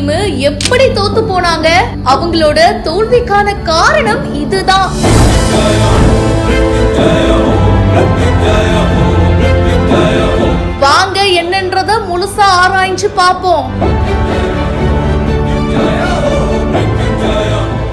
Team எப்படி தோத்து போனாங்க? அவங்களோட தோல்விக்கான காரணம் இதுதான். வாங்க என்னன்றத முழுசா ஆராய்ஞ்சு பாப்போம்.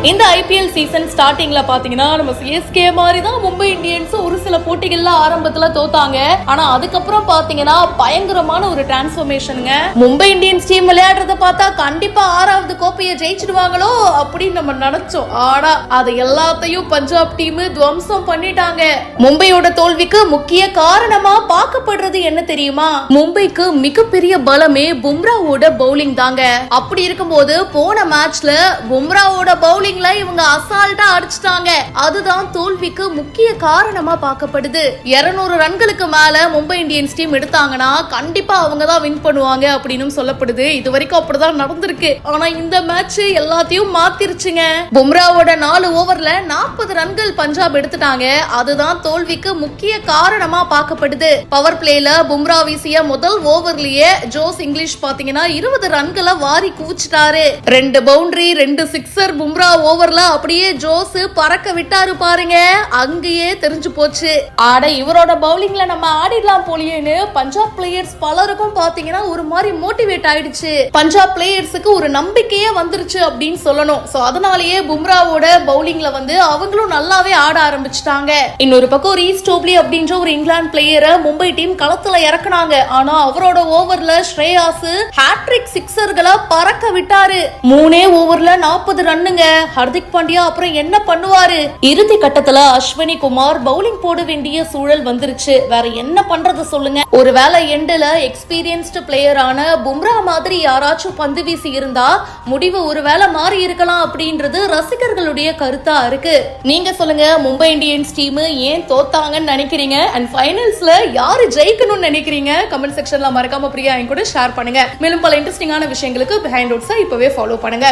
இந்த ஐபிஎல் சீசன் ஸ்டார்டிங்ல பாத்தீங்கன்னா நம்ம சிஎஸ்கே மாதிரி தான் மும்பை இந்தியன்ஸ் ஒரு சில போட்டிகள்ல ஆரம்பத்துல தோத்தாங்க. ஆனா அதுக்கப்புறம் பாத்தீங்கன்னா பயங்கரமான ஒரு டிரான்ஸ்ஃபர்மேஷனுங்க. மும்பை இந்தியன்ஸ் டீம் விளையாடுறத பார்த்தா கண்டிப்பா 6வது கோப்பையை ஜெயிச்சிடுவாங்களோ அப்படின்னு நம்ம நினைச்சோம். ஆனா அது எல்லாத்தையும் பஞ்சாப் டீம் துவம்சம் பண்ணிட்டாங்க. மும்பையோட தோல்விக்கு முக்கிய காரணமா பார்க்கப்படுறது என்ன தெரியுமா? மும்பைக்கு மிகப்பெரிய பலமே பும்ராவோட பவுலிங் தாங்க. அப்படி இருக்கும்போது போன மேட்ச்ல பும்ராவோட பவுலிங் இவங்க அசால்ட்டா அடிச்சிட்டாங்க. அதுதான் தோல்விக்கு முக்கிய காரணமா பார்க்கப்படுது. 200 ரன்களுக்கு மேல மும்பை இந்தியன்ஸ் டீம் எடுத்தாங்கன்னா கண்டிப்பா அவங்க தான் வின் பண்ணுவாங்க அப்படின்னு சொல்லப்படுது. இது வரைக்கும் அப்படிதான் நடந்திருக்கு. ஆனா இந்த மேட்ச் எல்லாத்தையும் மாத்திருச்சுங்க. பும்ராவோட 4 ஓவர்ல 40 ரன்கள் பஞ்சாப் எடுத்துட்டாங்க. அதுதான் தோல்விக்கு முக்கிய காரணமா பார்க்கப்படுது. பவர் பிளேல பும்ரா வீசிய முதல் ஓவர்லயே ஜோஸ் இங்கிலீஷ் பாத்தீங்கன்னா 20 ரன்களை வாரி குவிச்சிட்டாரு. 2 பவுண்டரி 2 சிக்ஸர் பும்ரா ஓவர்ல அப்படியே ஜோஸ் பறக்க விட்டாரு பாருங்க. அங்கேயே தெரிஞ்சு போச்சு, ஆட இவரோட பவுலிங்ல நம்ம ஆடிடலாம் போலியேன்னு பஞ்சாப் பிளேயர்ஸ் பலருக்கும் பாத்தீங்கன்னா ஒரு மாதிரி மோட்டிவேட் ஆயிடுச்சு. பஞ்சாப் பிளேயர்ஸுக்கு ஒரு நம்பிக்கையே வந்துருச்சு அப்படின்னு சொல்லணும். சோ அதனாலேயே பும்ராவோட பவுலிங்ல அவங்களும் நல்லாவே ஆட ஆரம்பிச்சிட்டாங்க. இன்னொரு பக்கம் ரீஸ் டோப்லி அப்படின்ற ஒரு இங்கிலாந்து பிளேயரை மும்பை டீம் களத்துல இறக்குனாங்க. ஆனா அவரோட ஓவர்ல ஸ்ரேயாஸ் ஹாட்ரிக் சிக்ஸர்களை பறக்க விட்டாரு. 3 ஓவர்ல 40 ரன்னுங்க. ஹர்திக் பாண்டியா அப்புறம் என்ன பண்ணுவாரு? இறுதி கட்டத்துல அஸ்வினி குமார் பவுலிங் போட வேண்டிய சூழல் வந்துருச்சு. வேற என்ன பண்றது சொல்லுங்க? ஒருவேளை எண்ட்ல எக்ஸ்பீரியன்ஸ்டு பிளேயரான பும்ரா மாதிரி யாராச்சும் பந்து வீசி இருந்தா முடிவு ஒருவேளை மாறி இருக்கலாம் அப்படின்றது ரசிகர்களுடைய கருத்தா இருக்கு. நீங்க சொல்லுங்க, மும்பை இந்தியன்ஸ் டீம் ஏன் தோத்தாங்கன்னு நினைக்கிறீங்க? அண்ட் ஃபைனல்ஸ்ல யாரு ஜெயிக்கணும்னு நினைக்கிறீங்க? கமெண்ட் செக்ஷன்ல மறக்காம பிரியா என் கூட ஷேர் பண்ணுங்க. மேலும் பல இன்ட்ரெஸ்டிங்கான விஷயங்களுக்கு பிஹைண்ட் ரூட்ஸை இப்பவே ஃபாலோ பண்ணுங்க.